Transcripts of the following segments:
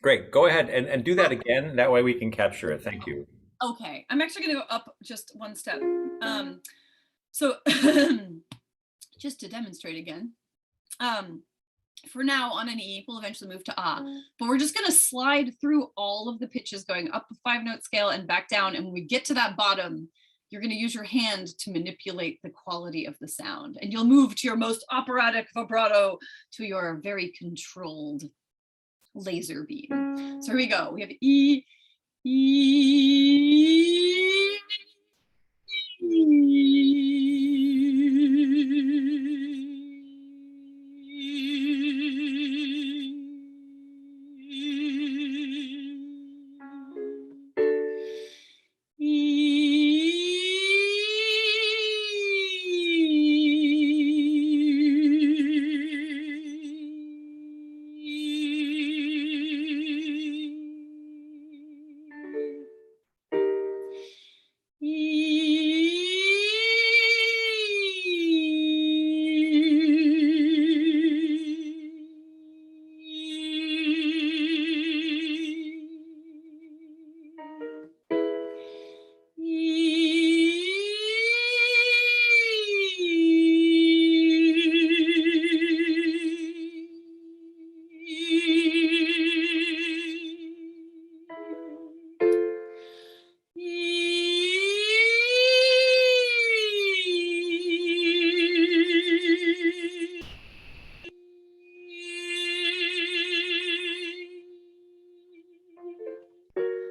Great. Go ahead and do that again. That way we can capture it. Thank you. Okay, I'm actually going to go up just one step. So just to demonstrate again, for now on an E, we'll eventually move to ah, but we're just going to slide through all of the pitches going up the 5-note scale and back down. And when we get to that bottom, you're going to use your hand to manipulate the quality of the sound. And you'll move to your most operatic vibrato to your very controlled laser beam. So here we go. We have E, E,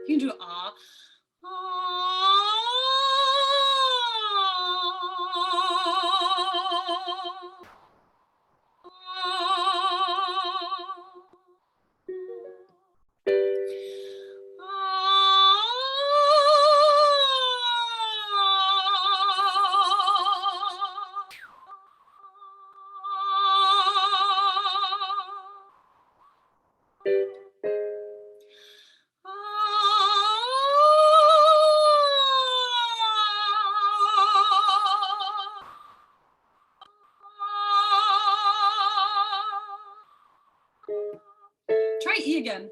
you can do ah. Try E again.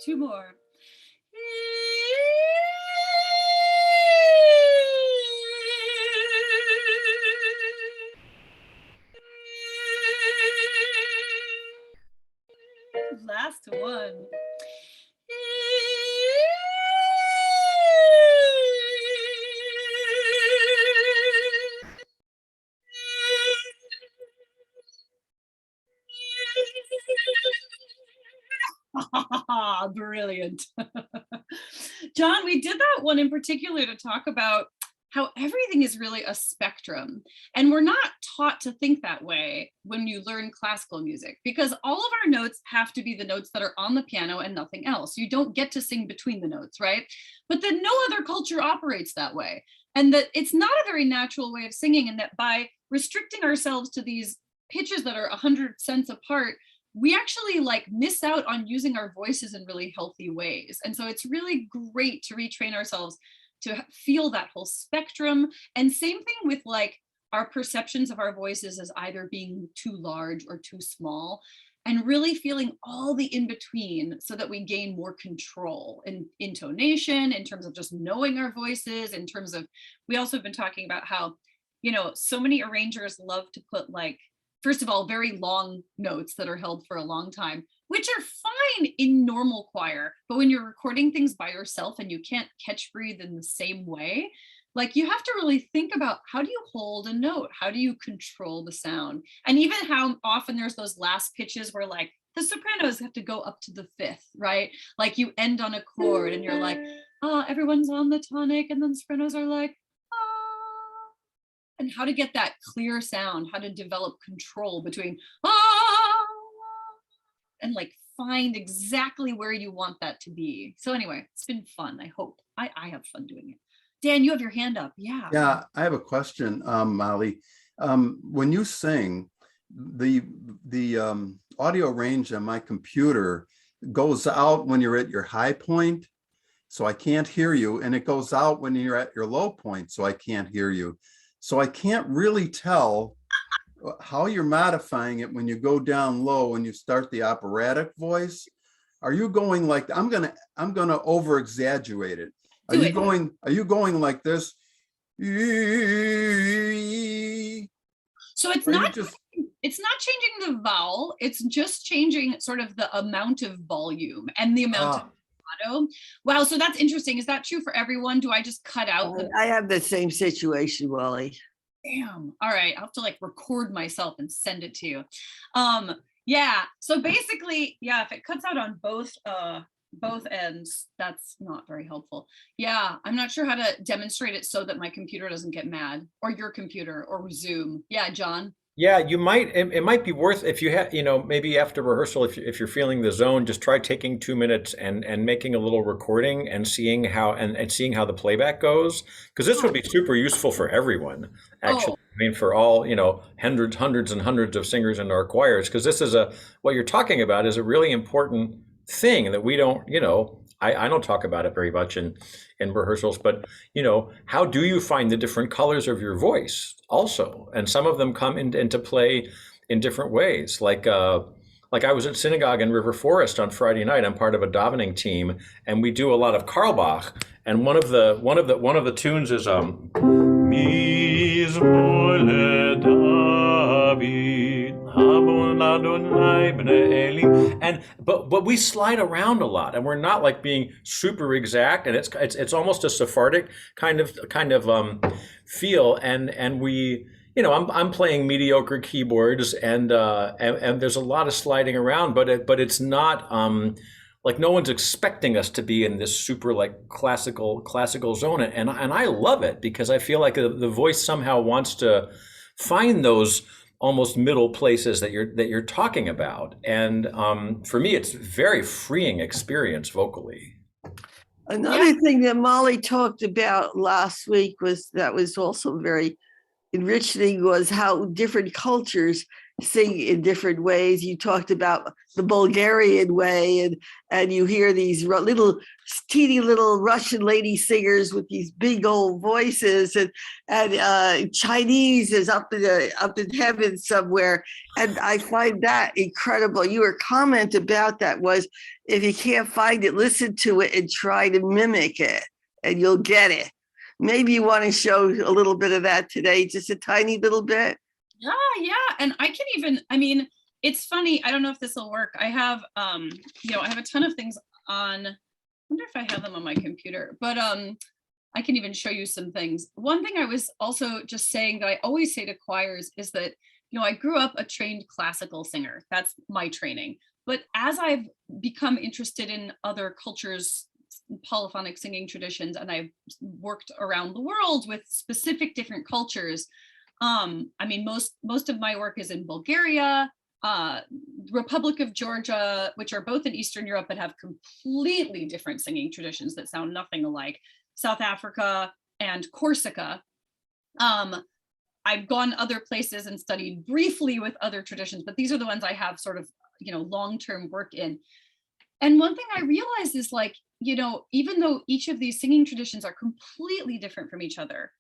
Two more. Last one. Brilliant. John, we did that one in particular to talk about how everything is really a spectrum. And we're not taught to think that way when you learn classical music, because all of our notes have to be the notes that are on the piano and nothing else. You don't get to sing between the notes, right? But then no other culture operates that way. And that it's not a very natural way of singing, and that by restricting ourselves to these pitches that are 100 cents apart, we actually like miss out on using our voices in really healthy ways. And so it's really great to retrain ourselves to feel that whole spectrum. And same thing with like our perceptions of our voices as either being too large or too small, and really feeling all the in between so that we gain more control in intonation, in terms of just knowing our voices, in terms of, we also have been talking about how, you know, so many arrangers love to put like, first of all, very long notes that are held for a long time, which are fine in normal choir. But when you're recording things by yourself and you can't catch breathe in the same way, like you have to really think about, how do you hold a note? How do you control the sound? And even how often there's those last pitches where like the sopranos have to go up to the fifth, right? Like you end on a chord and you're like, oh, everyone's on the tonic. And then sopranos are like, ah, and how to get that clear sound, how to develop control between ah and like find exactly where you want that to be. So anyway, it's been fun. I hope I have fun doing it. Dan, you have your hand up. Yeah. Yeah, I have a question, Molly. When you sing, the audio range on my computer goes out when you're at your high point. so I can't hear you. And it goes out when you're at your low point, so I can't hear you. So I can't really tell how you're modifying it when you go down low and you start the operatic voice. Are you going like, I'm gonna over exaggerate it. Are Do you it. going like this? So it's Or you not just, it's not changing the vowel, it's just changing sort of the amount of volume and the amount of vibrato. Wow, so that's interesting. Is that true for everyone? Do I just cut out the I have the same situation, Wally. damn? All right, I'll have to like record myself and send it to you. Yeah, so basically, yeah, if it cuts out on both ends, that's not very helpful. Yeah, I'm not sure how to demonstrate it so that my computer doesn't get mad, or your computer, or Zoom. Yeah, John. Yeah, you might. It might be worth if you have, maybe after rehearsal, if you're feeling the zone, just try taking 2 minutes and making a little recording and seeing how and seeing how the playback goes, because this would be super useful for everyone. Actually, Oh. I mean, for all hundreds and hundreds of singers in our choirs, because this is what you're talking about is a really important thing that we don't. I don't talk about it very much in rehearsals, but how do you find the different colors of your voice also? And some of them come into play in different ways. Like I was at synagogue in River Forest on Friday night. I'm part of a davening team, and we do a lot of Karlbach. And one of the tunes is Mizmor David, and but we slide around a lot, and we're not like being super exact, and it's almost a Sephardic kind of feel, and we. I'm playing mediocre keyboards, and there's a lot of sliding around, but it's not like no one's expecting us to be in this super like classical zone, and I love it because I feel like the voice somehow wants to find those almost middle places that you're talking about, and for me, it's a very freeing experience vocally. Another thing that Molly talked about last week was also very enriching was how different cultures sing in different ways. You talked about the Bulgarian way, and you hear these little teeny little Russian lady singers with these big old voices, and Chinese is up in heaven somewhere, and I find that incredible. Your comment about that was, if you can't find it, listen to it and try to mimic it, and you'll get it. Maybe you want to show a little bit of that today, just a tiny little bit. Yeah. And I mean, it's funny. I don't know if this will work. I have, I have a ton of things on, I wonder if I have them on my computer, but I can even show you some things. One thing I was also just saying that I always say to choirs is that, I grew up a trained classical singer. That's my training. But as I've become interested in other cultures, polyphonic singing traditions, and I've worked around the world with specific different cultures. I mean, most of my work is in Bulgaria, Republic of Georgia, which are both in Eastern Europe but have completely different singing traditions that sound nothing alike, South Africa, and Corsica. I've gone other places and studied briefly with other traditions, but these are the ones I have sort of, long-term work in. And one thing I realized is like, even though each of these singing traditions are completely different from each other,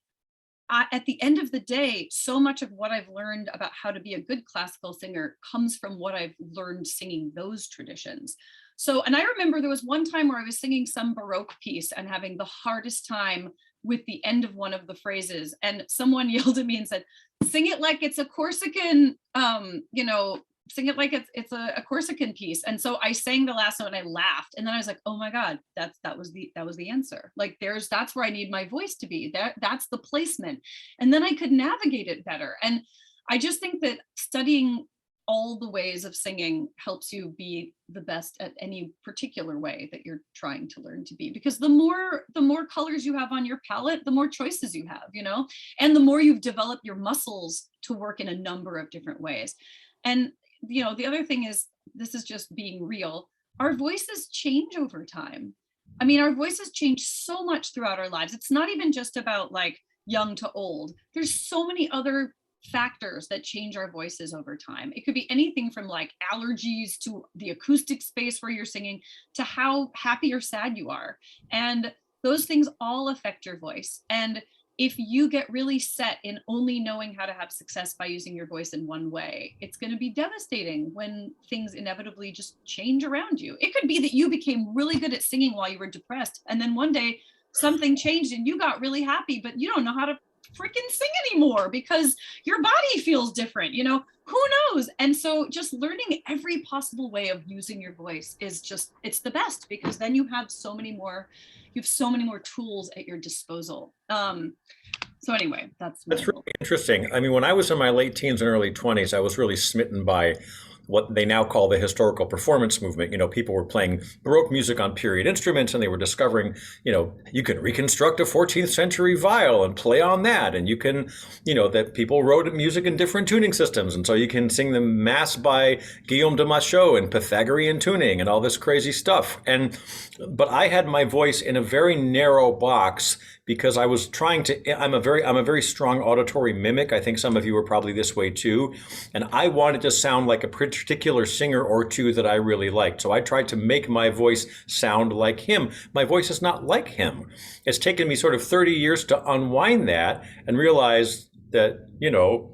at the end of the day, so much of what I've learned about how to be a good classical singer comes from what I've learned singing those traditions. So, and I remember there was one time where I was singing some Baroque piece and having the hardest time with the end of one of the phrases. And someone yelled at me and said, sing it like it's a Corsican, sing it like it's a Corsican piece. And so I sang the last note and I laughed, and then I was like, oh my God, that was the answer. Like that's where I need my voice to be. That's the placement. And then I could navigate it better. And I just think that studying all the ways of singing helps you be the best at any particular way that you're trying to learn to be, because the more colors you have on your palette, the more choices you have, and the more you've developed your muscles to work in a number of different ways. And the other thing is, this is just being real, our voices change over time. I mean, our voices change so much throughout our lives. It's not even just about like young to old. There's so many other factors that change our voices over time. It could be anything from like allergies to the acoustic space where you're singing to how happy or sad you are. And those things all affect your voice. And if you get really set in only knowing how to have success by using your voice in one way, it's going to be devastating when things inevitably just change around you. It could be that you became really good at singing while you were depressed, and then one day something changed and you got really happy, but you don't know how to freaking sing anymore because your body feels different, you know, who knows? And so just learning every possible way of using your voice is just, it's the best, because then you have so many more tools at your disposal. So anyway, that's really interesting. I mean, when I was in my late teens and early 20s, I was really smitten by what they now call the historical performance movement. You know, people were playing Baroque music on period instruments, and they were discovering, you know, you can reconstruct a 14th century viol and play on that. And you can, you know, that people wrote music in different tuning systems. And so you can sing the Mass by Guillaume de Machaut and Pythagorean tuning and all this crazy stuff. But I had my voice in a very narrow box because I was trying to, I'm a very strong auditory mimic. I think some of you are probably this way too. And I wanted to sound like a particular singer or two that I really liked. So I tried to make my voice sound like him. My voice is not like him. It's taken me sort of 30 years to unwind that and realize that, you know,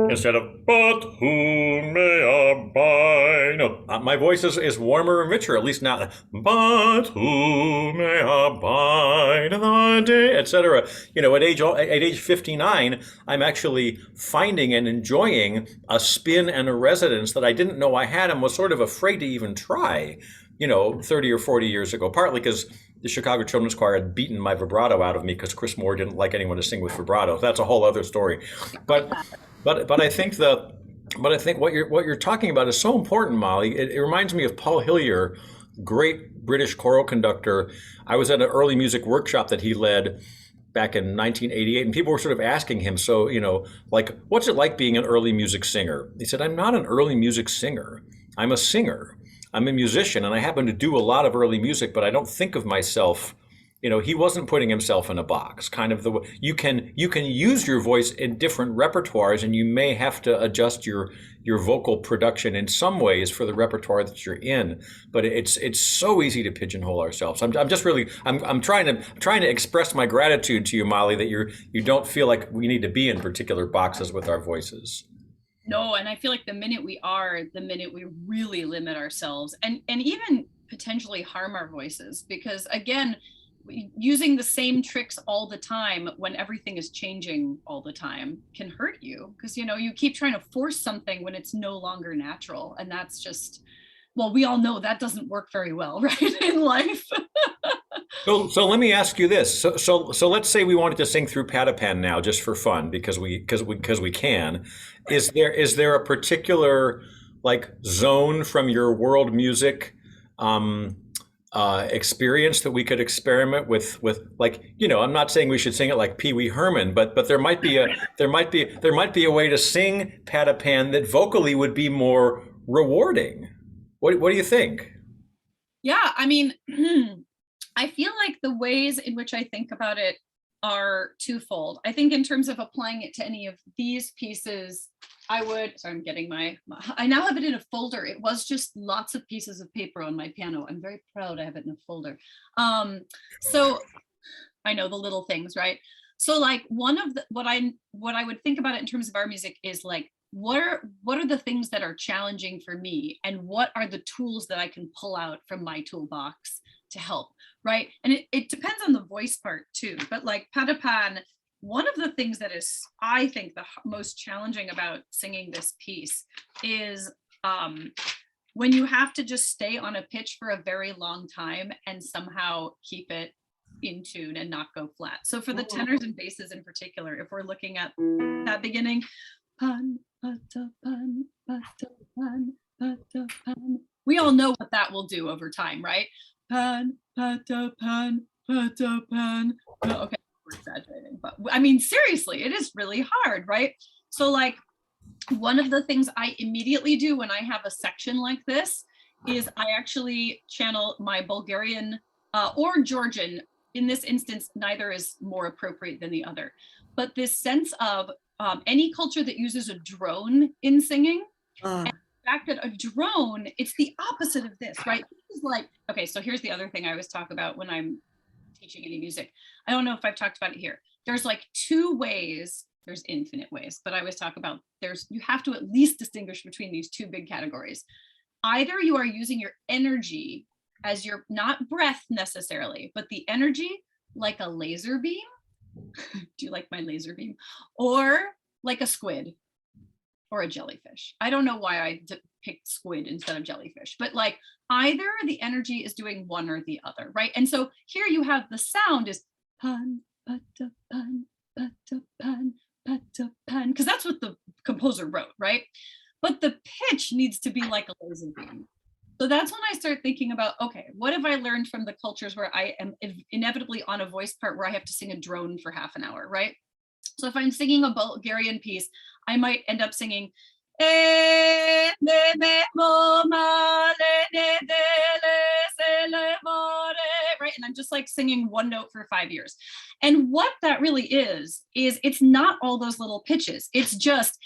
instead of, but who may abide, no, my voice is warmer and richer, at least now, but who may abide the day, etc. You know, at age 59, I'm actually finding and enjoying a spin and a resonance that I didn't know I had and was sort of afraid to even try, you know, 30 or 40 years ago, partly because the Chicago Children's Choir had beaten my vibrato out of me because Chris Moore didn't like anyone to sing with vibrato. That's a whole other story. But I think what you're talking about is so important, Molly. It reminds me of Paul Hillier, great British choral conductor. I was at an early music workshop that he led back in 1988, and people were sort of asking him, so, you know, like, what's it like being an early music singer? He said, I'm not an early music singer. I'm a singer. I'm a musician, and I happen to do a lot of early music, but I don't think of myself. You know, he wasn't putting himself in a box. Kind of the way you can use your voice in different repertoires, and you may have to adjust your vocal production in some ways for the repertoire that you're in. But it's so easy to pigeonhole ourselves. I'm trying to express my gratitude to you, Molly, that you don't feel like we need to be in particular boxes with our voices. No, and I feel like the minute we really limit ourselves and even potentially harm our voices, because again, using the same tricks all the time when everything is changing all the time can hurt you, because, you know, you keep trying to force something when it's no longer natural. And that's just, well, we all know that doesn't work very well, right, in life. So let me ask you this. So let's say we wanted to sing through Patapan now, just for fun, because we can. Is there a particular like zone from your world music experience that we could experiment with, like, you know, I'm not saying we should sing it like Pee Wee Herman, but there might be a way to sing Patapan that vocally would be more rewarding. What do you think? Yeah, I mean, I feel like the ways in which I think about it are twofold. I think in terms of applying it to any of these pieces, sorry, I'm getting I now have it in a folder. It was just lots of pieces of paper on my piano. I'm very proud I have it in a folder. So I know the little things, right? So like one of the, what I would think about it in terms of our music is like, what are the things that are challenging for me, and what are the tools that I can pull out from my toolbox to help, right? And it depends on the voice part too, but like Patapan, one of the things that is, I think, the most challenging about singing this piece is when you have to just stay on a pitch for a very long time and somehow keep it in tune and not go flat. So for the tenors and basses in particular, if we're looking at that beginning, pan, patapan, patapan, patapan, we all know what that will do over time, right? Pan, patapan, patapan. Okay, we're exaggerating, but I mean, seriously, it is really hard, right? So like one of the things I immediately do when I have a section like this is I actually channel my Bulgarian or Georgian. In this instance, neither is more appropriate than the other, but this sense of any culture that uses a drone in singing. Uh, And the fact that a drone, it's the opposite of this, right? It's like, okay, so here's the other thing I always talk about when I'm teaching any music. I don't know if I've talked about it here. There's like two ways, there's infinite ways, but I always talk about you have to at least distinguish between these two big categories. Either you are using your energy as your, not breath necessarily, but the energy like a laser beam. Do you like my laser beam? Or like a squid or a jellyfish. I don't know why I picked squid instead of jellyfish, but like either the energy is doing one or the other, right? And so here you have the sound is pan, patapan, patapan, patapan, because that's what the composer wrote, right? But the pitch needs to be like a laser beam. So that's when I start thinking about, okay, what have I learned from the cultures where I am inevitably on a voice part where I have to sing a drone for half an hour, right? So if I'm singing a Bulgarian piece, I might end up singing, right? And I'm just like singing one note for 5 years. And what that really is it's not all those little pitches. It's just,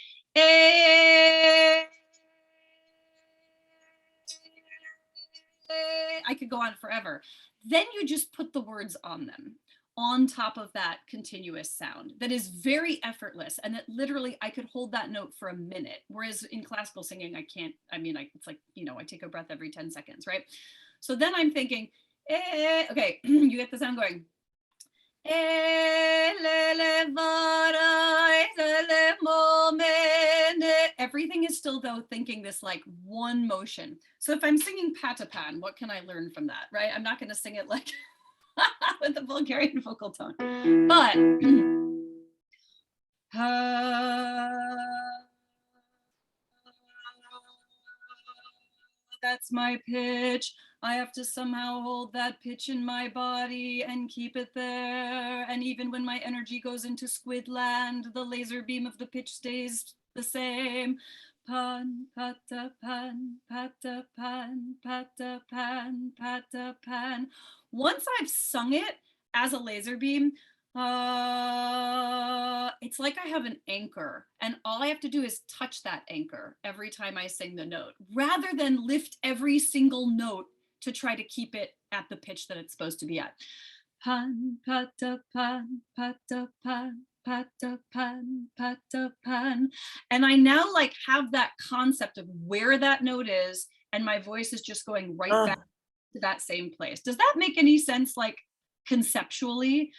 I could go on forever. Then you just put the words on them, on top of that continuous sound that is very effortless, and that literally I could hold that note for a minute, whereas in classical singing I can't. I mean, it's like, you know, I take a breath every 10 seconds, right? So then I'm thinking, okay, you get the sound going. Everything is still, though, thinking this like one motion. So if I'm singing Patapan, what can I learn from that, right? I'm not going to sing it like with the Bulgarian vocal tone, but that's my pitch. I have to somehow hold that pitch in my body and keep it there. And even when my energy goes into squid land, the laser beam of the pitch stays the same. Pan, pata, pan, pata, pan, pata, pan, pata, pan. Once I've sung it as a laser beam, it's like I have an anchor, and all I have to do is touch that anchor every time I sing the note, rather than lift every single note to try to keep it at the pitch that it's supposed to be at. Pan, pata, pan, pata, pan, pata, pan, pata, pan. And I now like have that concept of where that note is, and my voice is just going right back to that same place. Does that make any sense, like conceptually?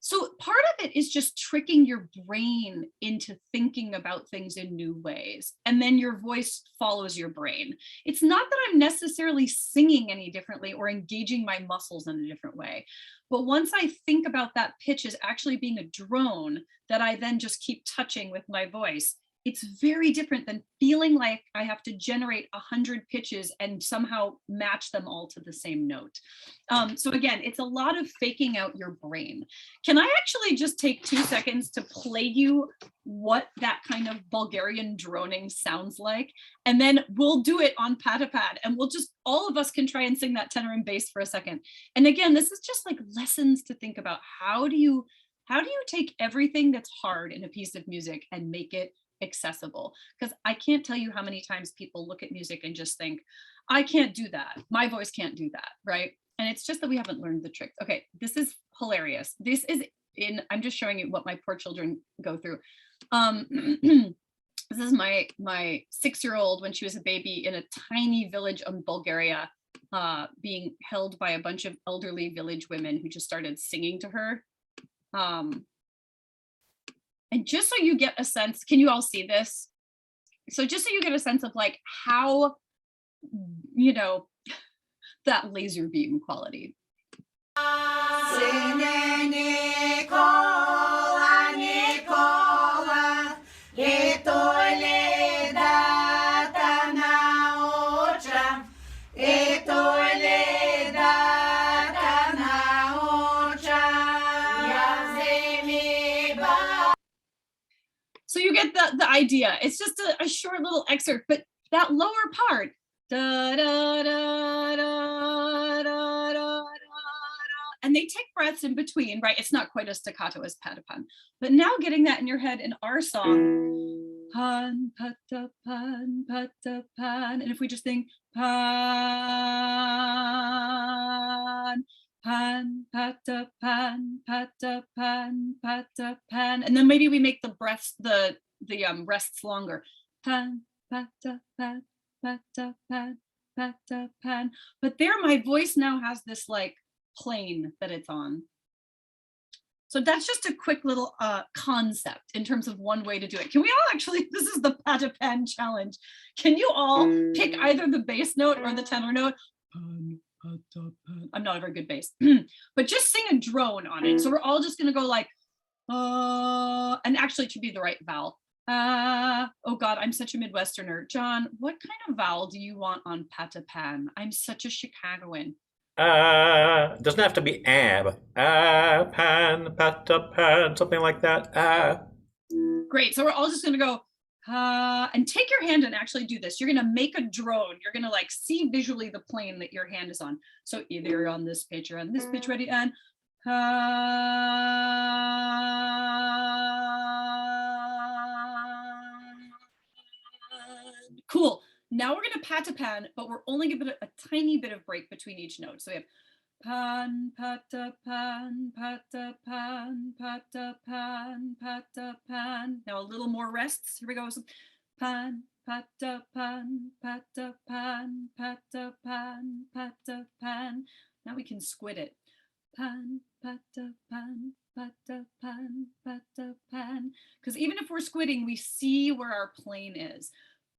So part of it is just tricking your brain into thinking about things in new ways, and then your voice follows your brain. It's not that I'm necessarily singing any differently or engaging my muscles in a different way, but once I think about that pitch as actually being a drone that I then just keep touching with my voice, it's very different than feeling like I have to generate 100 pitches and somehow match them all to the same note. So again, it's a lot of faking out your brain. Can I actually just take 2 seconds to play you what that kind of Bulgarian droning sounds like? And then we'll do it on Patapan, and we'll just, all of us can try and sing that tenor and bass for a second. And again, this is just like lessons to think about. How do you take everything that's hard in a piece of music and make it accessible? Because I can't tell you how many times people look at music and just think, I can't do that. My voice can't do that, right? And it's just that we haven't learned the tricks. Okay, this is hilarious. This is I'm just showing you what my poor children go through. This is my 6-year-old when she was a baby in a tiny village in Bulgaria, being held by a bunch of elderly village women who just started singing to her. And just so you get a sense, can you all see this? So just so you get a sense of like how, you know, that laser beam quality. So you get the idea. It's just a short little excerpt, but that lower part, da, da, da, da, da, da, da, da, and they take breaths in between, right? It's not quite as staccato as Patapan, but now getting that in your head in our song, pan, patapan, patapan. And if we just think pan, pan, patapan, patapan, patapan. And then maybe we make the breaths, the rests longer. Pan, patapan, patapan, patapan. But there, my voice now has this like plane that it's on. So that's just a quick little concept in terms of one way to do it. Can we all actually, this is the Patapan challenge. Can you all pick either the bass note or the tenor note? Pan, patapan. I'm not a very good bass, but just sing a drone on it. So we're all just gonna go like, and actually it should be the right vowel. Oh God, I'm such a Midwesterner. Jon, what kind of vowel do you want on Patapan? I'm such a Chicagoan. It doesn't have to be but pan, patapan, something like that. Great. So we're all just gonna go and take your hand and actually do this. You're gonna make a drone. You're gonna like see visually the plane that your hand is on. So either you're on this pitch or on this pitch, ready, and cool. Now we're going to Patapan, but we're only giving it a tiny bit of break between each note. So we have pan, patapan, patapan, patapan, patapan. Now a little more rests. Here we go. So pan, patapan, patapan, patapan, patapan. Now we can squid it. Pan, patapan, patapan, patapan. Because even if we're squidding, we see where our plane is.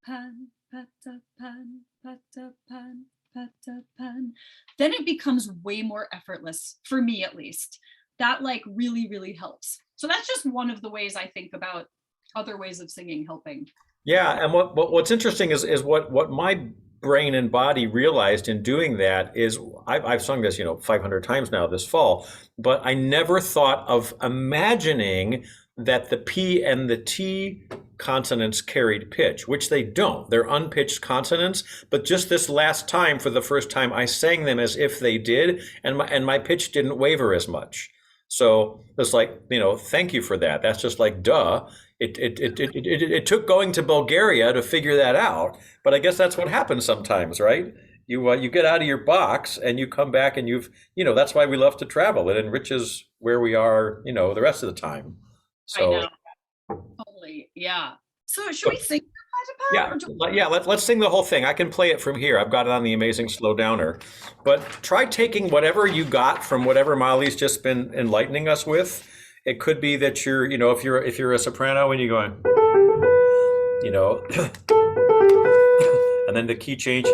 Pan, patapan, patapan, patapan. Then it becomes way more effortless, for me at least. That like really, really helps. So that's just one of the ways I think about other ways of singing helping. Yeah, and what's interesting is what my brain and body realized in doing that is I've sung this 500 times now this fall, but I never thought of imagining that the P and the T consonants carried pitch, which they don't. They're unpitched consonants, but just this last time, for the first time, I sang them as if they did, and my pitch didn't waver as much. So it's like, thank you for that. That's just like, duh. It took going to Bulgaria to figure that out, but I guess that's what happens sometimes, right? You get out of your box and you come back and that's why we love to travel. It enriches where we are, the rest of the time. So. I know. Totally. Yeah. So should we sing Patapan? Yeah. Let's sing the whole thing. I can play it from here. I've got it on the amazing slow downer. But try taking whatever you got from whatever Mollie's just been enlightening us with. It could be that you're, if you're a soprano and you're going, and then the key change.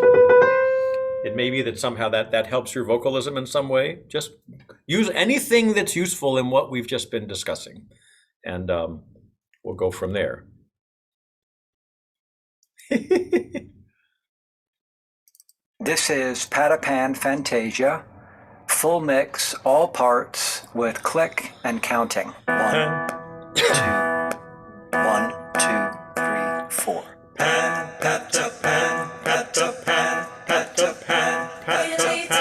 It may be that somehow that helps your vocalism in some way. Just use anything that's useful in what we've just been discussing. And we'll go from there. This is Patapan Fantasia, full mix, all parts with click and counting. 1, 2, 1, 2, 3, 4. Pan, patapan, patapan, patapan, patapan,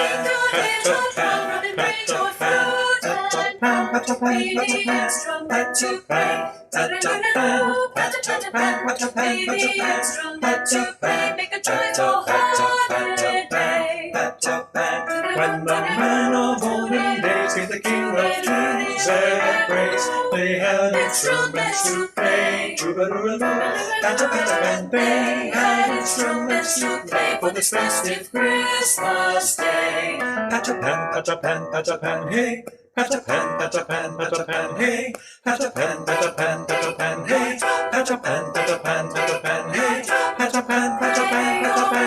when the man of olden days gave the king of kings their praise, they had instruments to play. Patapan, they had instruments to play for this festive Christmas day. Patapan, patapan, patapan, hey. Patapan, patapan, patapan, hey. Patapan, patapan, patapan, hey. Patapan, patapan, patapan, hey. Patapan, patapan, patapan, hey.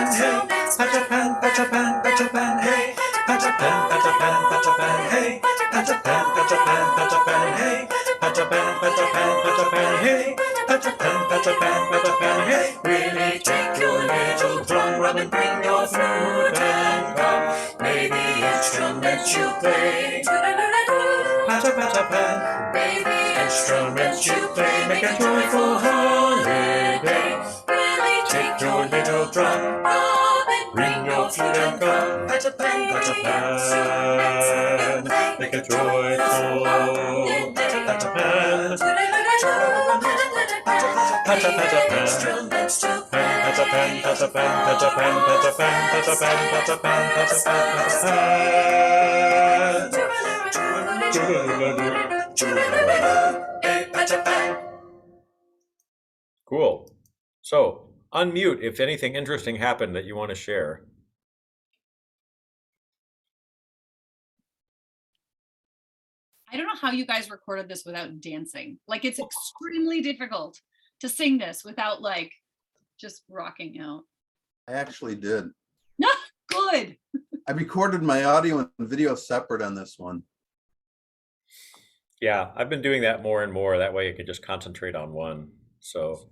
Patapan, patapan, patapan, hey. Patapan, patapan, patapan, hey. Patapan, patapan, patapan, hey. Patapan, patapan, patapan, hey. Patapan, patapan, patapan, hey. Really take your little drum, rub and bring your flute and come. May the instrument you play. Patapan, baby, instruments you play, make a joyful holiday. Really take your little drum, bring your flute and come. Patapan, patapan. make a joyful Patapan. Patapan, Patapan, Patapan, Patapan, Patapan, Patapan. Cool. So unmute if anything interesting happened that you want to share. I don't know how you guys recorded this without dancing. Like, it's extremely difficult to sing this without like just rocking out. I actually did. No, good. I recorded my audio and video separate on this one. Yeah, I've been doing that more and more. That way you can just concentrate on one. So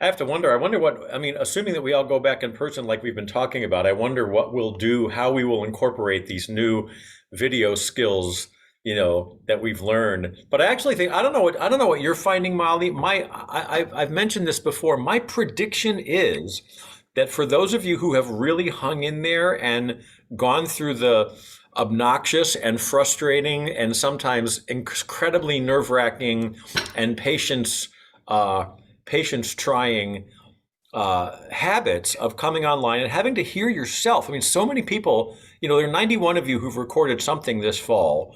I have to wonder, I mean, assuming that we all go back in person like we've been talking about, I wonder what we'll do, how we will incorporate these new video skills, that we've learned. But I actually think, I don't know what you're finding, Molly. I've mentioned this before. My prediction is that for those of you who have really hung in there and gone through the obnoxious and frustrating and sometimes incredibly nerve-wracking and patience trying habits of coming online and having to hear yourself. I mean, so many people, there are 91 of you who've recorded something this fall.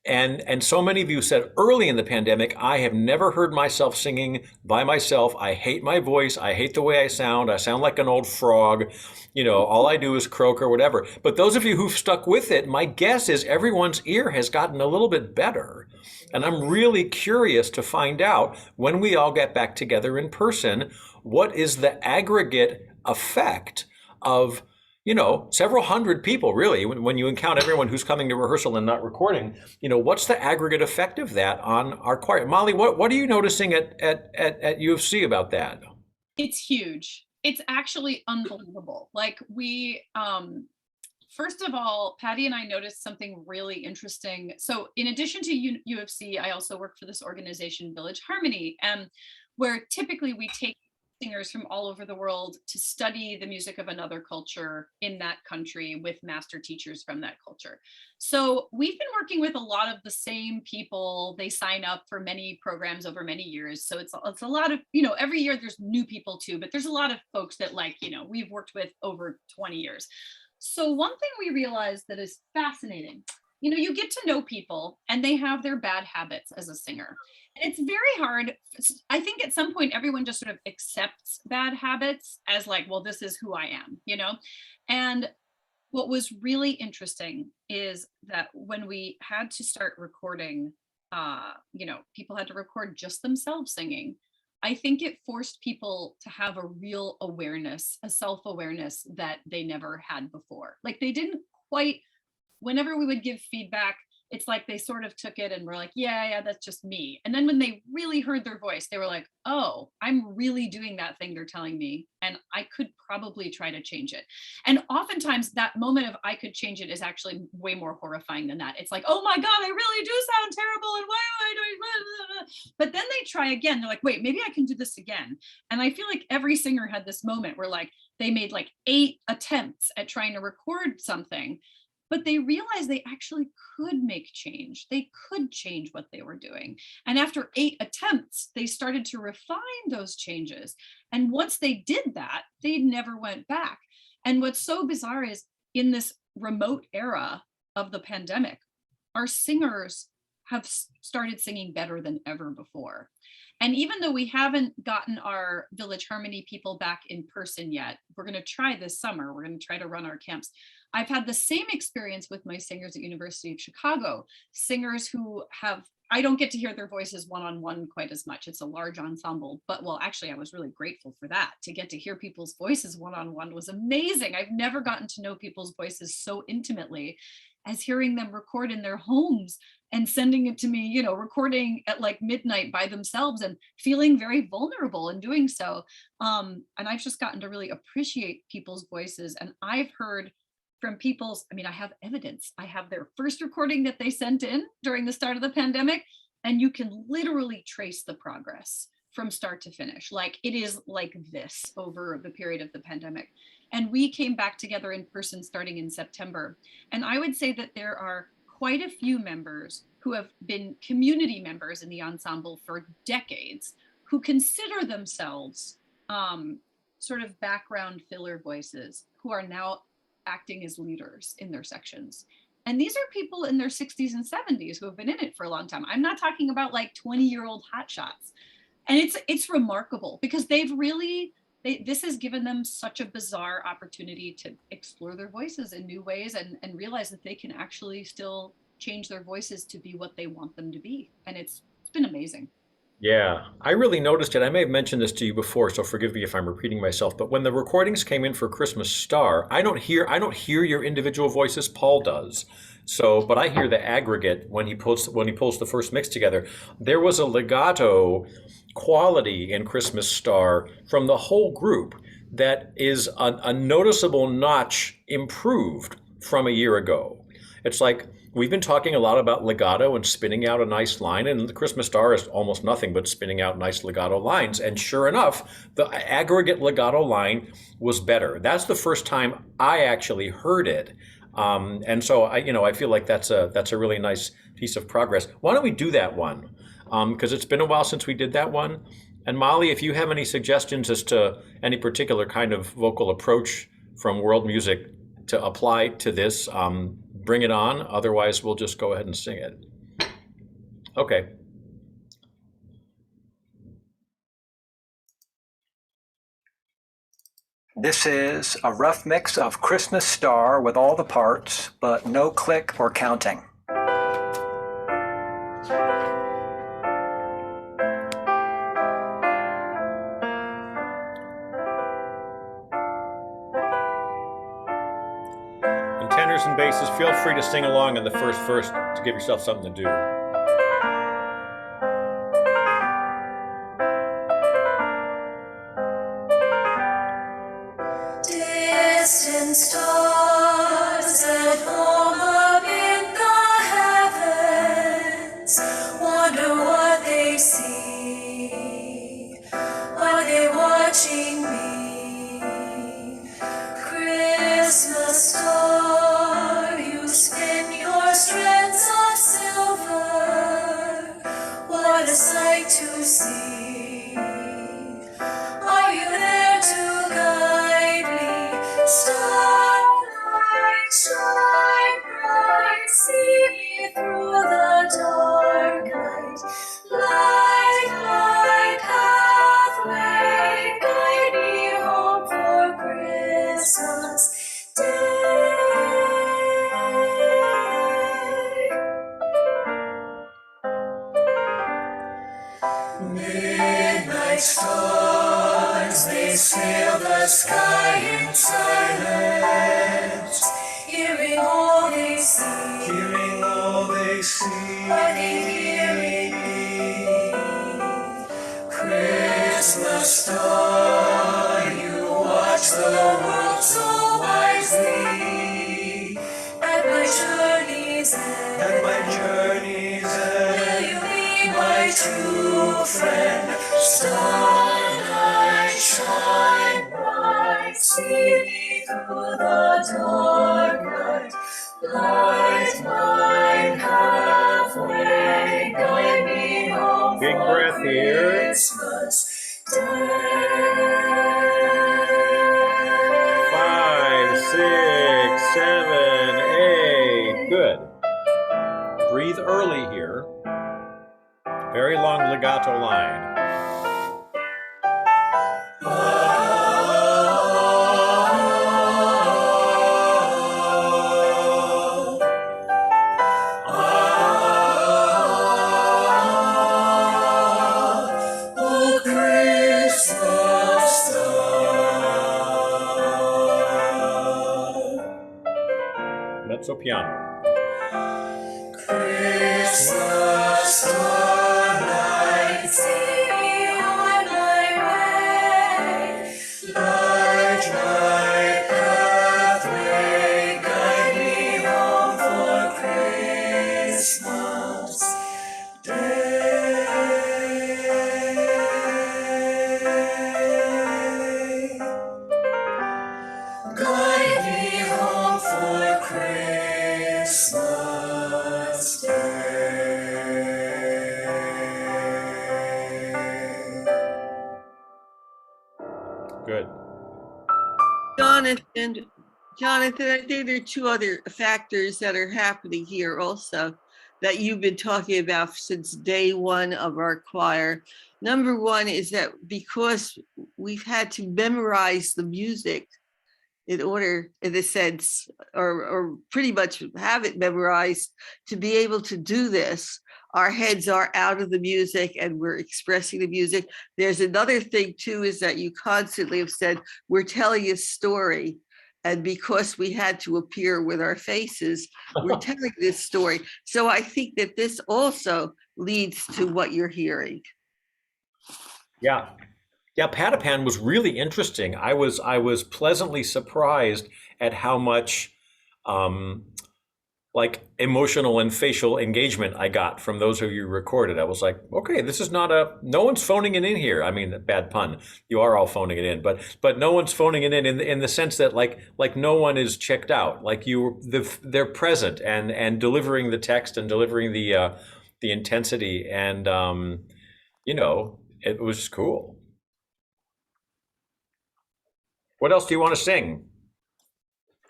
And so many of you said early in the pandemic, I have never heard myself singing by myself. I hate my voice. I hate the way I sound. I sound like an old frog. All I do is croak or whatever. But those of you who've stuck with it, my guess is everyone's ear has gotten a little bit better. And I'm really curious to find out when we all get back together in person, what is the aggregate effect of several hundred people, really, when you count everyone who's coming to rehearsal and not recording, what's the aggregate effect of that on our choir? Molly, what are you noticing at U of C about that? It's huge. It's actually unbelievable. Like, we, first of all, Patty and I noticed something really interesting. So in addition to U of C, I also work for this organization, Village Harmony, where typically we take singers from all over the world to study the music of another culture in that country with master teachers from that culture. So we've been working with a lot of the same people. They sign up for many programs over many years. So it's a lot of, every year there's new people too, but there's a lot of folks that we've worked with over 20 years. So one thing we realized that is fascinating, you get to know people and they have their bad habits as a singer. And it's very hard. I think at some point, everyone just sort of accepts bad habits as like, well, this is who I am, And what was really interesting is that when we had to start recording, people had to record just themselves singing. I think it forced people to have a real awareness, a self-awareness that they never had before. Like, they didn't quite, whenever we would give feedback, it's like they sort of took it and were like, yeah, that's just me. And then when they really heard their voice, they were like, oh, I'm really doing that thing they're telling me. And I could probably try to change it. And oftentimes that moment of I could change it is actually way more horrifying than that. It's like, oh my God, I really do sound terrible. And why am I doing blah, blah, blah. But then they try again. They're like, wait, maybe I can do this again. And I feel like every singer had this moment where like they made like 8 attempts at trying to record something. But they realized they actually could make change. They could change what they were doing. And after 8 attempts, they started to refine those changes. And once they did that, they never went back. And what's so bizarre is in this remote era of the pandemic, our singers have started singing better than ever before. And even though we haven't gotten our Village Harmony people back in person yet, we're going to try this summer. We're going to try to run our camps. I've had the same experience with my singers at University of Chicago, singers who I don't get to hear their voices one-on-one quite as much. It's a large ensemble, but actually I was really grateful for that. To get to hear people's voices one-on-one was amazing. I've never gotten to know people's voices so intimately as hearing them record in their homes and sending it to me, recording at like midnight by themselves and feeling very vulnerable in doing so. And I've just gotten to really appreciate people's voices. And I've heard from I have evidence. I have their first recording that they sent in during the start of the pandemic, and you can literally trace the progress from start to finish. Like, it is like this over the period of the pandemic. And we came back together in person starting in September. And I would say that there are quite a few members who have been community members in the ensemble for decades, who consider themselves sort of background filler voices, who are now acting as leaders in their sections. And these are people in their 60s and 70s who have been in it for a long time. I'm not talking about like 20-year-old hotshots. And it's remarkable because they've really, this has given them such a bizarre opportunity to explore their voices in new ways and realize that they can actually still change their voices to be what they want them to be. And it's been amazing. Yeah, I really noticed it. I may have mentioned this to you before, so forgive me if I'm repeating myself. But when the recordings came in for Christmas Star, I don't hear your individual voices. Paul does. So, but I hear the aggregate when he pulls the first mix together. There was a legato quality in Christmas Star from the whole group that is a noticeable notch improved from a year ago. It's like we've been talking a lot about legato and spinning out a nice line, and the Christmas Star is almost nothing but spinning out nice legato lines. And sure enough, the aggregate legato line was better. That's the first time I actually heard it. And so I feel like that's a really nice piece of progress. Why don't we do that one? Because it's been a while since we did that one. And Molly, if you have any suggestions as to any particular kind of vocal approach from world music to apply to this, bring it on. Otherwise, we'll just go ahead and sing it. Okay. This is a rough mix of Christmas Star with all the parts, but no click or counting. And tenors and basses, feel free to sing along in the first verse to give yourself something to do. Distant stars at home up in the heavens wonder what they see. Are they watching me? Christmas star, you spin your strands of silver. What a sight to see. Are you there to guide me? Starlight, shine bright, see me through the dark night. Light my pathway, guide me home for Christmas Day. Midnight stars, they sail the sky in silence, hearing all they see. Hearing all they see. Are they hearing me? Christmas star, you watch the world so wisely. At my journey's end. At my journey's end. Will you be my true friend? Starlight, shine bright, see me through the dark night. Light my pathway, guide me home Big for breath here. Christmas Day. 5, 6, 7, 8. Good. Breathe early here. Very long legato line. Oh, Christmas star. Mezzo piano. Christmas starlight, see me on my way. Light my pathway, guide me home for Christmas Day. Guide me home for Christmas. Good. Jonathan, Jonathan, I think there are two other factors that are happening here also that you've been talking about since day one of our choir. Number one is that because we've had to memorize the music in order, in a sense, or pretty much have it memorized to be able to do this, our heads are out of the music and we're expressing the music. There's another thing too, is that you constantly have said, we're telling a story. And because we had to appear with our faces, we're telling this story. So I think that this also leads to what you're hearing. Yeah. Yeah, Patapan was really interesting. I was pleasantly surprised at how much like emotional and facial engagement I got from those of you recorded. I was like, okay, this is not no one's phoning it in here. I mean, bad pun. You are all phoning it in, but no one's phoning it in the sense that like no one is checked out. Like they're present and delivering the text and delivering the intensity, and it was cool. What else do you want to sing?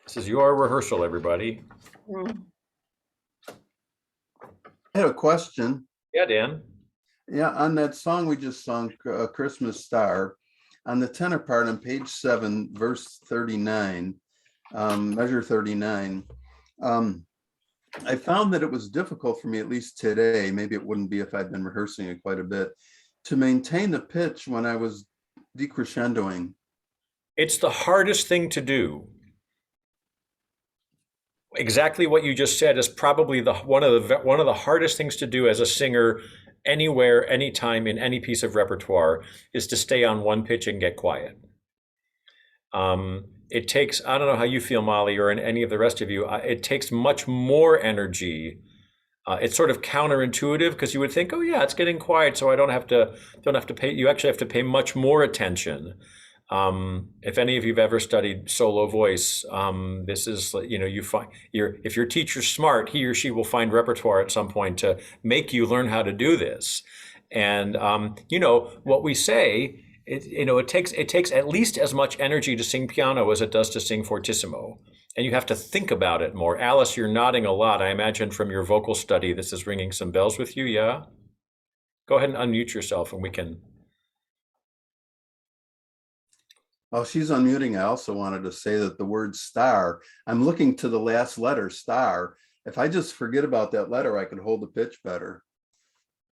This is your rehearsal, everybody. I had a question. Yeah, Dan. Yeah, on that song we just sung, Christmas Star, on the tenor part on page 7, verse 39, measure 39, I found that it was difficult for me, at least today, maybe it wouldn't be if I'd been rehearsing it quite a bit, to maintain the pitch when I was decrescendoing. It's the hardest thing to do. Exactly what you just said is probably one of the hardest things to do as a singer anywhere, anytime, in any piece of repertoire, is to stay on one pitch and get quiet. It takes, I don't know how you feel, Molly, or in any of the rest of you, it takes much more energy. It's sort of counterintuitive because you would think, oh yeah, it's getting quiet, so I don't have to pay. You actually have to pay much more attention. If any of you've ever studied solo voice, this is, you find if your teacher's smart, he or she will find repertoire at some point to make you learn how to do this. And what we say, it takes at least as much energy to sing piano as it does to sing fortissimo. And you have to think about it more. Alice, you're nodding a lot. I imagine from your vocal study, this is ringing some bells with you. Yeah? Go ahead and unmute yourself and we can. While she's unmuting, I also wanted to say that the word star, I'm looking to the last letter, star. If I just forget about that letter, I can hold the pitch better.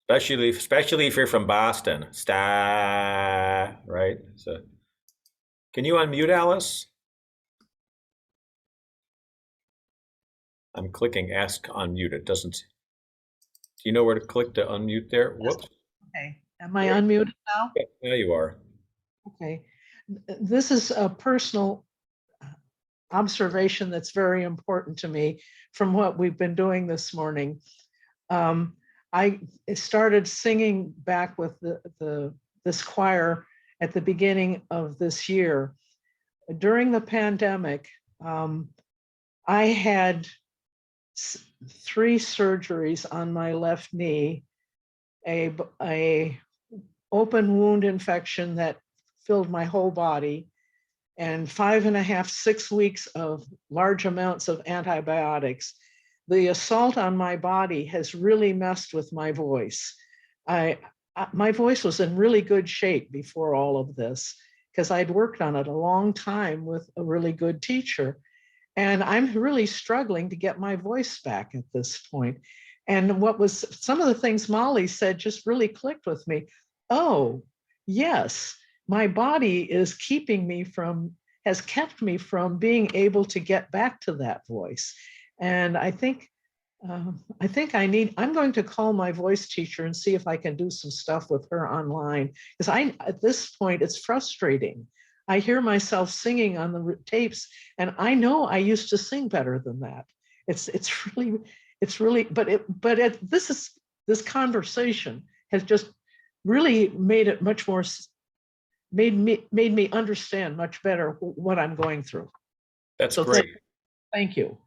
Especially if you're from Boston, star, right? So, can you unmute, Alice? I'm clicking ask unmute. It doesn't. Do you know where to click to unmute there? Whoops. Okay, am I unmuted now? Yeah, there you are. Okay. This is a personal observation that's very important to me from what we've been doing this morning. I started singing back with this choir at the beginning of this year. During the pandemic, I had 3 surgeries on my left knee, a open wound infection that filled my whole body, and 5.5, 6 weeks of large amounts of antibiotics. The assault on my body has really messed with my voice. My voice was in really good shape before all of this because I'd worked on it a long time with a really good teacher. And I'm really struggling to get my voice back at this point. And some of the things Molly said just really clicked with me. Oh, yes. My body has kept me from being able to get back to that voice. And I'm going to call my voice teacher and see if I can do some stuff with her online. Because at this point, it's frustrating. I hear myself singing on the tapes and I know I used to sing better than that. This conversation has just really made it much more, made me understand much better what I'm going through. That's great. Thank you.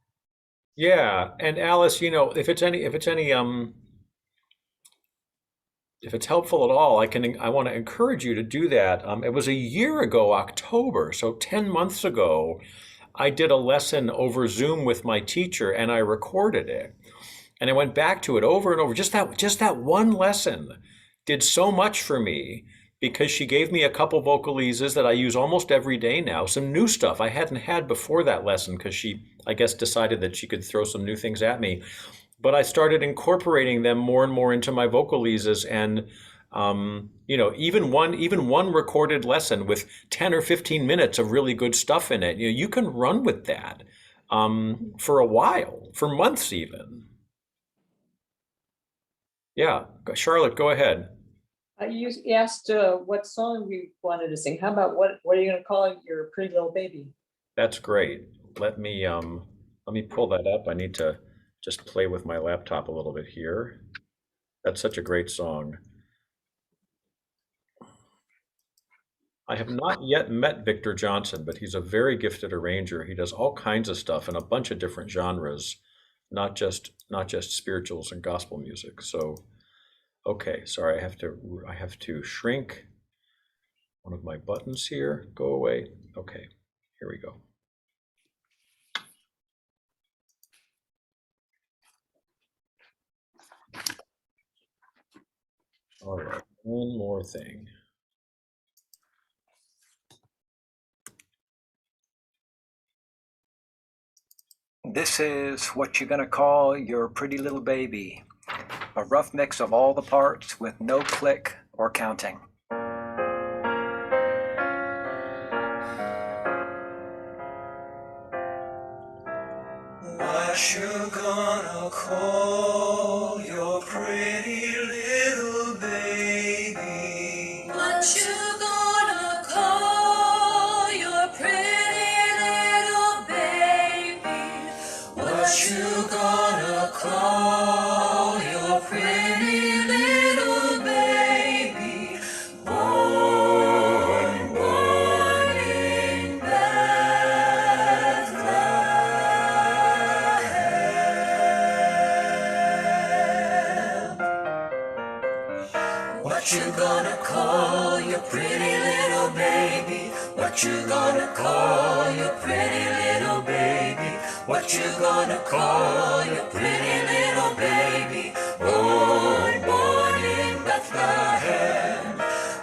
Yeah, and Alice, if it's any if it's helpful at all, I want to encourage you to do that. It was a year ago, October, so 10 months ago, I did a lesson over Zoom with my teacher and I recorded it. And I went back to it over and over. Just that one lesson did so much for me because she gave me a couple vocalises that I use almost every day now, some new stuff I hadn't had before that lesson because she, I guess, decided that she could throw some new things at me. But I started incorporating them more and more into my vocalises, and even one recorded lesson with 10 or 15 minutes of really good stuff in it, you can run with that for a while, for months even. Yeah, Charlotte, go ahead. You asked what song we wanted to sing. How about what are you going to call your pretty little baby? That's great. Let me pull that up. I need to just play with my laptop a little bit here. That's such a great song. I have not yet met Victor Johnson, but he's a very gifted arranger. He does all kinds of stuff in a bunch of different genres, not just spirituals and gospel music. So, okay, sorry, I have to shrink one of my buttons here. Go away. Okay, here we go. All right, one more thing. This is what you're going to call your pretty little baby. A rough mix of all the parts with no click or counting. What you gonna call your pretty little baby? What you gonna call your pretty little baby? What you gonna call your pretty little baby? Born in Bethlehem. What you gonna call your pretty little baby? What you gonna call your pretty little baby? What you gonna call your pretty little baby? Born in Bethlehem.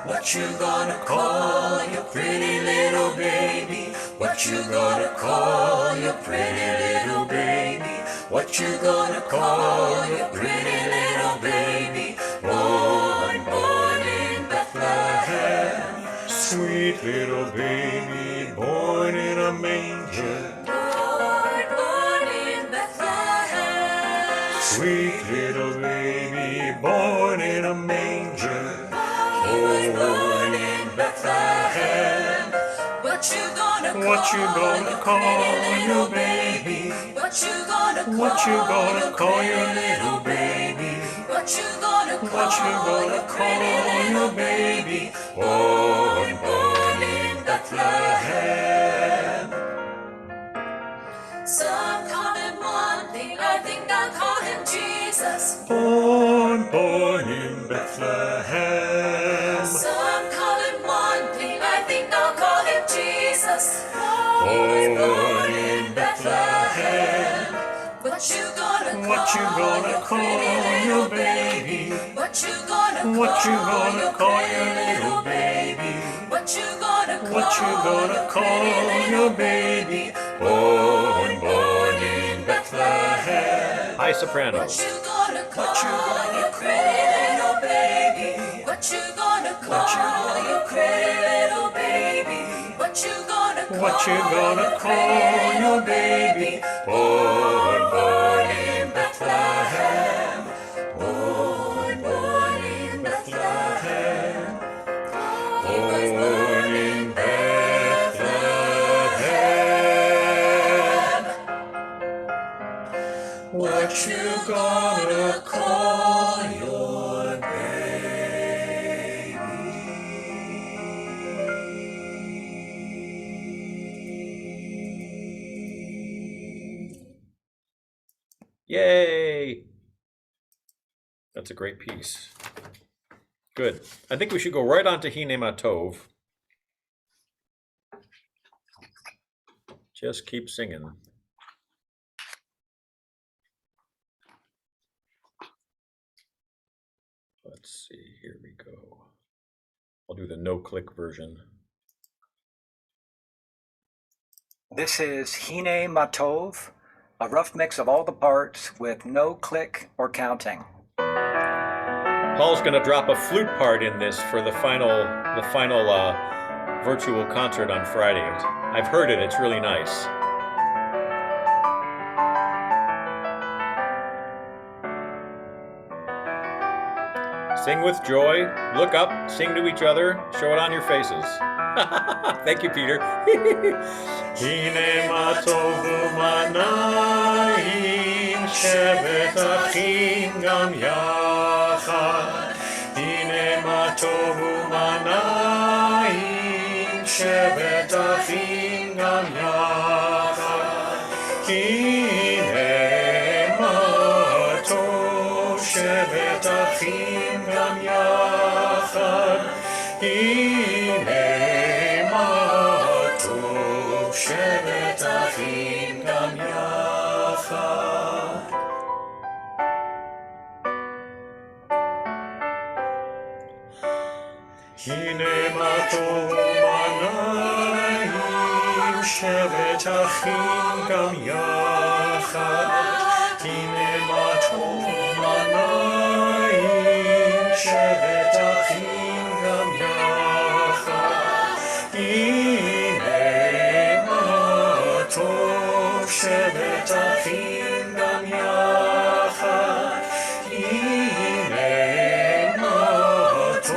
What you gonna call your pretty little baby? What you gonna call your pretty little baby? What you gonna call your pretty little baby? Born in Bethlehem. Sweet little baby, born in a manger. Born in Bethlehem. Sweet little baby, born in a manger. He was born in Bethlehem. What you gonna call What you gonna call your baby? What you gonna call What you gonna call your your little baby? What you gonna call What you gonna call your baby? Born in Bethlehem. Some call him one thing, I think I'll call him Jesus. Born in Bethlehem. Some call him one thing, I think I'll call him Jesus. He was born in Bethlehem. What you gonna What you gonna call your baby? What you gonna What you gonna call your little baby? What you gonna What you gonna call your baby? Born in Bethlehem. High soprano. What you gonna call your pretty little baby? What you gonna call your pretty little baby? What you gonna call your baby? Born in Bethlehem. Born in Bethlehem. He was born in Bethlehem. What you gonna call your baby? Yay! That's a great piece. Good. I think we should go right on to Hine Matov. Just keep singing. Let's see, here we go. I'll do the no-click version. This is Hine Matov, a rough mix of all the parts with no click or counting. Paul's going to drop a flute part in this for the final virtual concert on Friday. I've heard it, it's really nice. Sing with joy, look up, sing to each other, show it on your faces. Thank you, Peter. Hine matov u'manayim shevet achim gam yachad. Hine matov u'manayim shevet achim gam yachad. Hine matov shevet achim gam yachad. Hine matov shevet achim gam yachad. Hine matov u'manayim shevet achim gam yachad. Hine matov u'manayim shevet achim gam yachad. Hine matov shevet achim gam yachad. Hine matov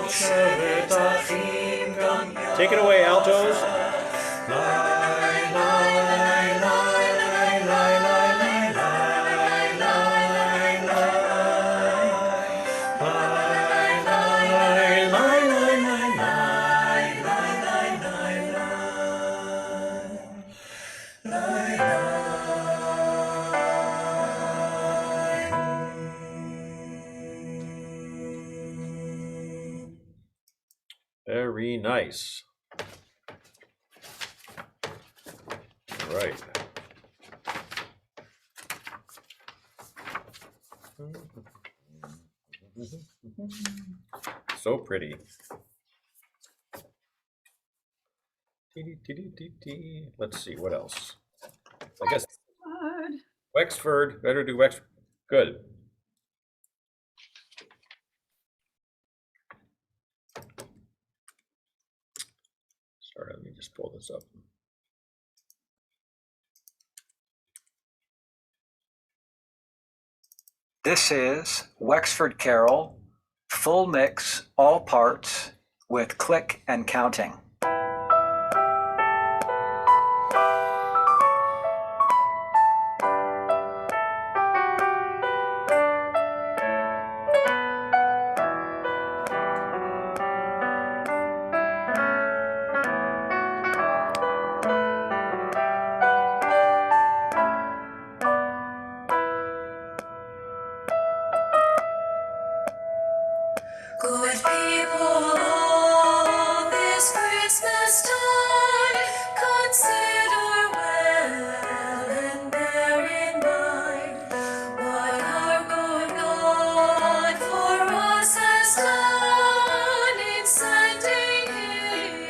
shevet achim gam yachad. Take it away, altos. Very nice. All right. So pretty. Let's see, what else? I guess Wexford, better do Wexford. Good. Sorry, let me just pull this up. This is Wexford Carol, full mix, all parts, with click and counting. Good people of this Christmas time, consider well and bear in mind what our good God for us has done in sending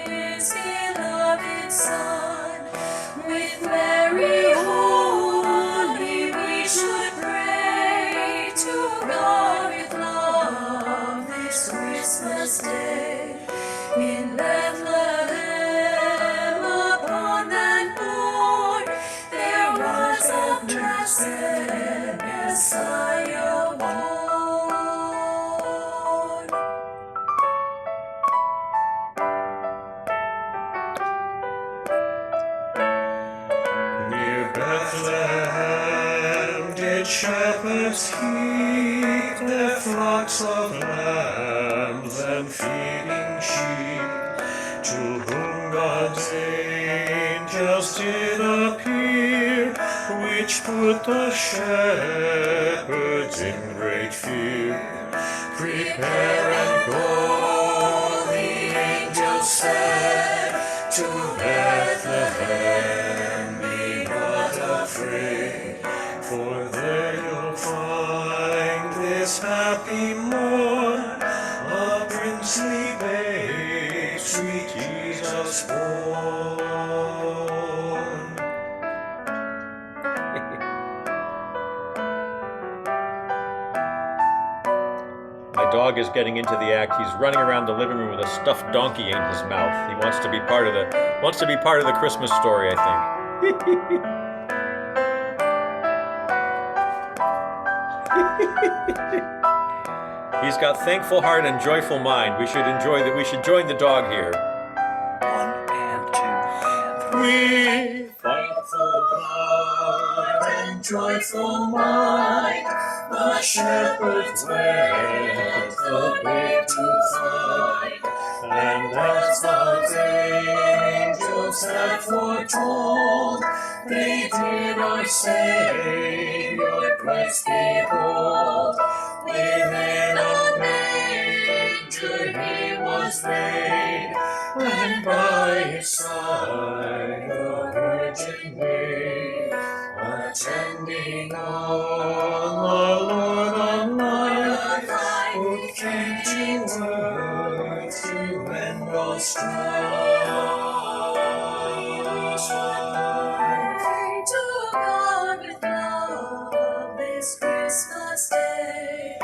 His beloved Son. With Mary holy we should pray to God with love this Christmas day. In Bethlehem upon that board there was a blessed Messiah born. Near Bethlehem did shepherds keep their flocks of lambs and feeding sheep, to whom God's angels did appear with which put the shepherds in great fear. Prepare and go, the angel said, to Bethlehem, be not afraid, for there you'll find this happy morn, a princely babe, sweet Jesus born. My dog is getting into the act. He's running around the living room with a stuffed donkey in his mouth. He wants to be part of the Christmas story, I think. He's got thankful heart and joyful mind. We should join the dog here. 1 and 2 and 3. We thankful heart and joyful mind, the shepherds went the babe to find, and as the angels had foretold, they did our Savior Christ behold. Within a manger he was laid, and by his side a virgin maid, attending on the Lord on life, who came to earth to end all strife. Pray to God with love this Christmas day.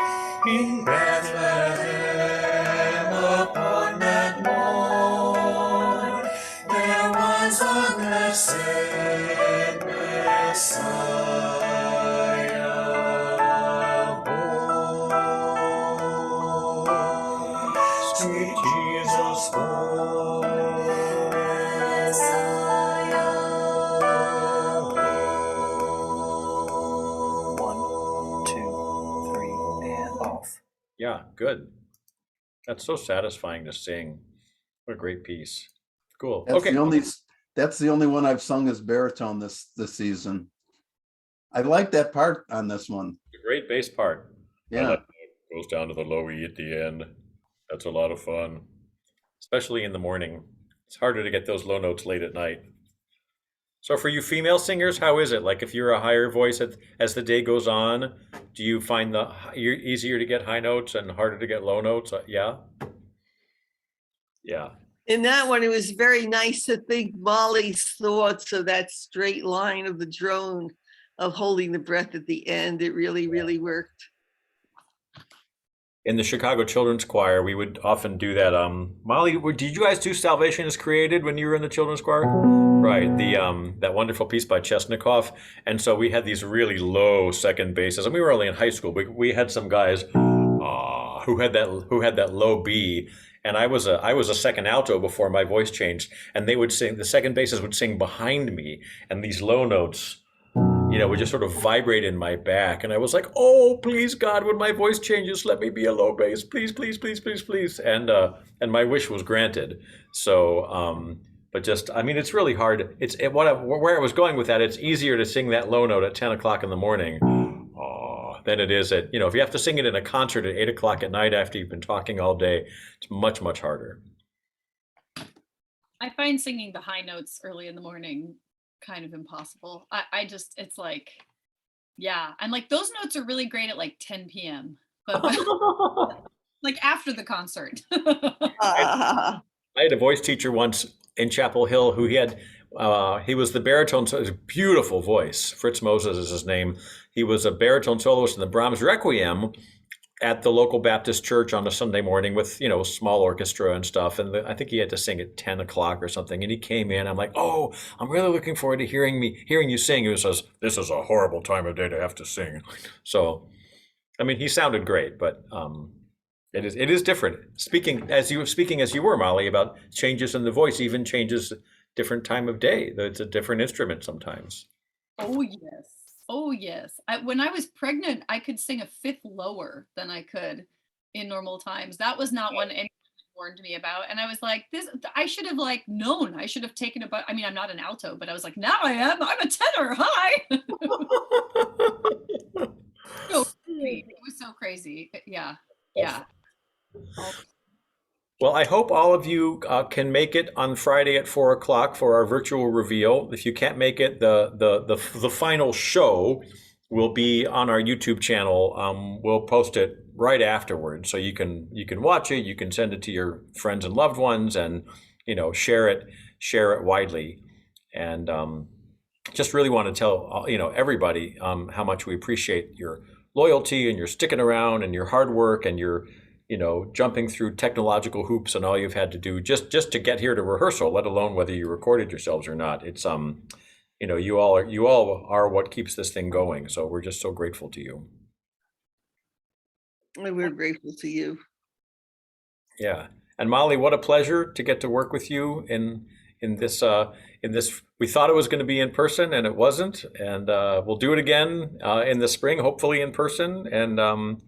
In Bethlehem upon that morn, there was a blessed Messiah born. Sweet Jesus born. Messiah. 1, 2, 3, and off. Yeah, good. That's so satisfying to sing. What a great piece. Cool. That's Okay. that's the only one I've sung as baritone this season. I like that part on this one. Great bass part. I Yeah. like that. It goes down to the low E at the end. That's a lot of fun, especially in the morning. It's harder to get those low notes late at night. So for you female singers, how is it? Like if you're a higher voice as the day goes on, do you find you're easier to get high notes and harder to get low notes? Yeah. Yeah. In that one, it was very nice to think Mollie's thoughts of that straight line of the drone of holding the breath at the end. It really, really worked. In the Chicago Children's Choir, we would often do that. Molly, did you guys do Salvation is Created when you were in the children's choir? Right, that wonderful piece by Chesnikoff. And so we had these really low second basses, and we were only in high school, but we had some guys who had that low B, and I was a second alto before my voice changed, and they would sing. The second basses would sing behind me, and these low notes, would just sort of vibrate in my back. And I was like, oh, please, God, when my voice changes, let me be a low bass. Please, please, please, please, please. And my wish was granted. So, but it's really hard. Where I was going with that, it's easier to sing that low note at 10 o'clock in the morning than it is at, if you have to sing it in a concert at 8 o'clock at night after you've been talking all day, it's much, much harder. I find singing the high notes early in the morning kind of impossible. It's like, yeah. And like those notes are really great at like 10 p.m. But like after the concert. I had a voice teacher once in Chapel Hill who he was the baritone, so a beautiful voice. Fritz Moses is his name. He was a baritone soloist in the Brahms Requiem at the local Baptist church on a Sunday morning with, small orchestra and stuff. And I think he had to sing at 10 o'clock or something. And he came in, I'm like, oh, I'm really looking forward to hearing you sing. He says, this is a horrible time of day to have to sing. So, he sounded great, but it is different. Speaking as you were, Molly, about changes in the voice, even changes different time of day. It's a different instrument sometimes. Oh, yes. Oh, yes. When I was pregnant, I could sing a fifth lower than I could in normal times. That was not one anyone warned me about. And I was like, I should have like known. I should have taken I mean, I'm not an alto, but I was like, now I am. I'm a tenor. Hi. So crazy. It was so crazy. Yeah. Yeah. Well, I hope all of you can make it on Friday at 4 o'clock for our virtual reveal. If you can't make it, the final show will be on our YouTube channel. We'll post it right afterwards, so you can watch it. You can send it to your friends and loved ones, and share it widely. And just really want to tell everybody how much we appreciate your loyalty and your sticking around and your hard work and your jumping through technological hoops and all you've had to do just to get here to rehearsal, let alone whether you recorded yourselves or not. It's you all are what keeps this thing going. So we're just so grateful to you. And we're grateful to you. Yeah. And Mollie, what a pleasure to get to work with you in this. We thought it was going to be in person, and it wasn't. And we'll do it again in the spring, hopefully in person. And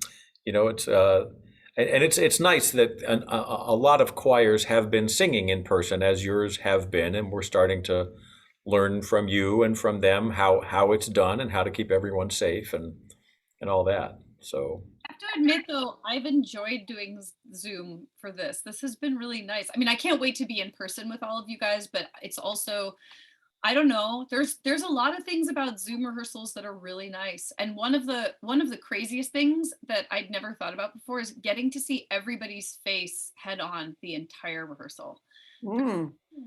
it's nice that a lot of choirs have been singing in person, as yours have been, and we're starting to learn from you and from them how it's done and how to keep everyone safe and all that. So I have to admit, though, I've enjoyed doing Zoom for this. This has been really nice. I mean, I can't wait to be in person with all of you guys, but it's also, I don't know, there's a lot of things about Zoom rehearsals that are really nice. And one of the craziest things that I'd never thought about before is getting to see everybody's face head on the entire rehearsal.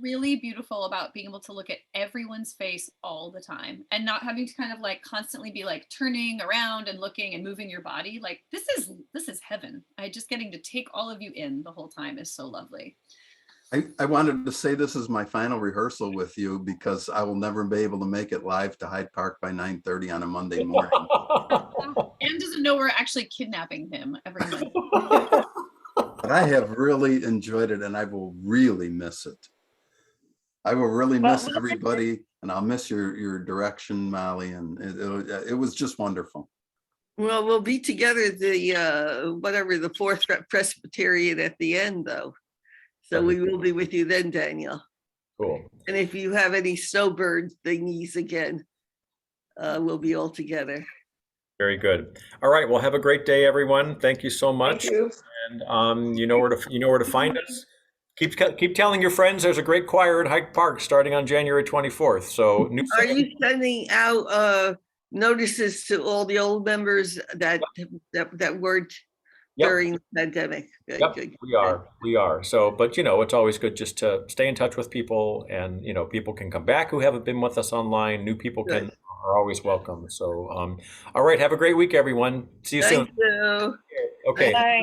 Really beautiful about being able to look at everyone's face all the time and not having to kind of like constantly be like turning around and looking and moving your body. Like this is heaven. Just getting to take all of you in the whole time is so lovely. I wanted to say this is my final rehearsal with you because I will never be able to make it live to Hyde Park by 9:30 on a Monday morning. Anne doesn't know we're actually kidnapping him every night. But I have really enjoyed it, and I will really miss it. I will really miss everybody, and I'll miss your direction, Mollie, and it was just wonderful. Well, we'll be together at the Fourth Presbyterian at the end, though. So we will be with you then, Daniel. Cool. And if you have any snowbird thingies again, we'll be all together. Very good. All right. Well, have a great day, everyone. Thank you so much. Thank you. And you know where to find us. Keep telling your friends there's a great choir at Hyde Park starting on January 24th. So are you sending out notices to all the old members that weren't during the pandemic? Good, yep, good. We are. So, but it's always good just to stay in touch with people, and people can come back who haven't been with us online. New people are always welcome. So, all right, have a great week, everyone. See you soon. Thank you. Okay. Bye.